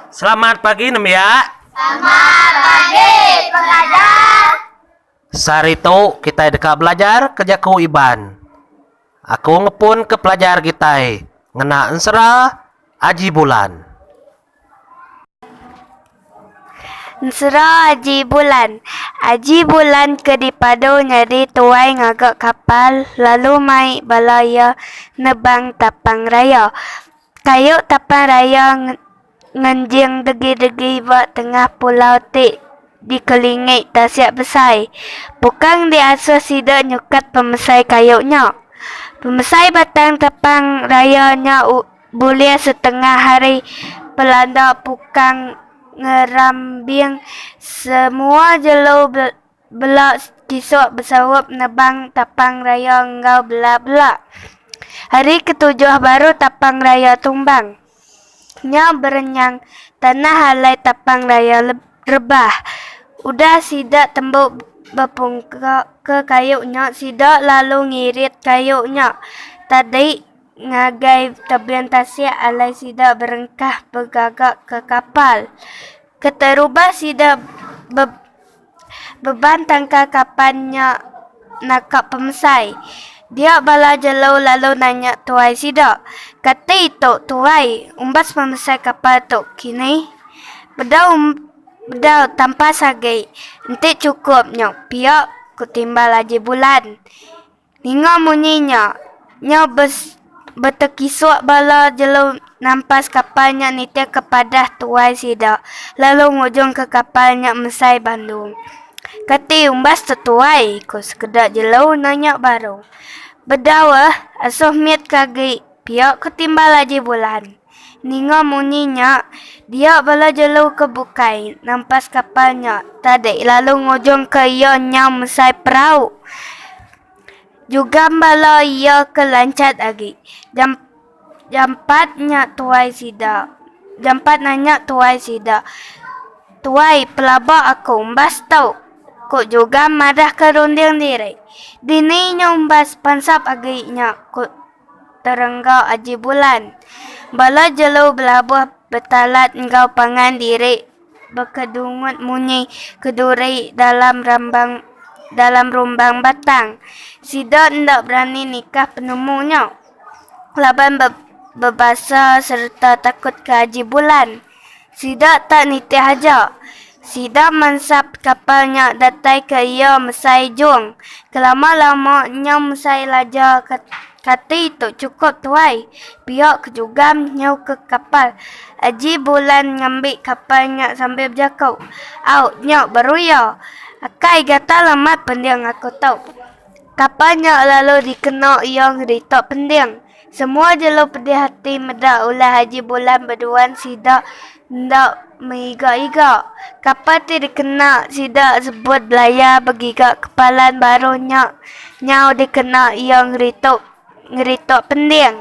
Selamat pagi Nemia. Selamat pagi, pelajar. Sarito kita dekat belajar kerja ku Iban. Aku ngepun ke pelajar kita ngena ensera aji bulan. Nsera Aji bulan ke dipado nyari tuai ngagak kapal lalu mai balaya nebang tapang raya. Kayu tapang raya ngenjing degi-degi buat tengah pulau ti dikelingi tasiak besai. Pukang diasuh sida nyukat pemesai kayunya. Pemesai batang tapang rayanya boleh setengah hari pelanda pukang ngerambing semua jelo belak kisok bersawap nebang tapang raya engkau belak-belak. Hari ketujuh baru tapang raya tumbang. Nya berenyang tanah halai tapang raya rebah. Udah sidak tembuk berpungkak ke kayunya, sidak lalu ngirit kayunya. Tadi ngagai tabian tasya alai sidak berengkah bergagak ke kapal. Keterubah sidak beban tangka kapalnya nakak pemesai. Dia bala jelau lalu nanya tuai sidak. Kata itu tuai umbas pemesai kapal tu kini. Bedau tanpa sagai. Nanti cukup nyok piak kutimbal aji bulan. Ninga munyinya. Nyok bertekisuk bala jelau nampas kapalnya nitia kepada tuai sidak. Lalu ngujung ke kapalnya mesai Bandung. Kati umbas tetuai ko sekedar jelau nanya baru. Bedawah asuh miat kagi piak ketimbal aji bulan. Ninga munyinya dia bala jelau kebukai nampas kapalnya. Tadi lalu ngujung ke ia nyam mesai perahu. Juga bala ia kelancat lagi. Jampat nanya tuai sida. Tuai pelabak aku umbas tau. Kok juga marah ke runding diri. Dini umbas pansap aginya. Kok terenggau aji bulan. Bala jelau belabuh betalat engkau pangan diri. Berkedungut munyi keduri dalam rumbang batang. Sida ndak berani nikah penemunya. Laban berbahasa serta takut ke aji bulan. Sida tak niti haja. Sida mansap kapalnya datai ke ia mesai jung. Kelama-lamanya mesai laja kati itu cukup tuai. Pihak kejugam nyau ke kapal. Aji bulan ngambil kapalnya sambil berjakau. Nyau baru ya. Akai gata lemat pendiang aku tahu. Kapalnya lalu dikenal yang ritok pendiang. Semua jelo pedih hati medak ulah Haji Bulan berduan sida ndak mengiga-iga. Kapal ti dikena sida sebut belaya begiga kepalan barunya. Nyau dikena yang ngeritok pendiang.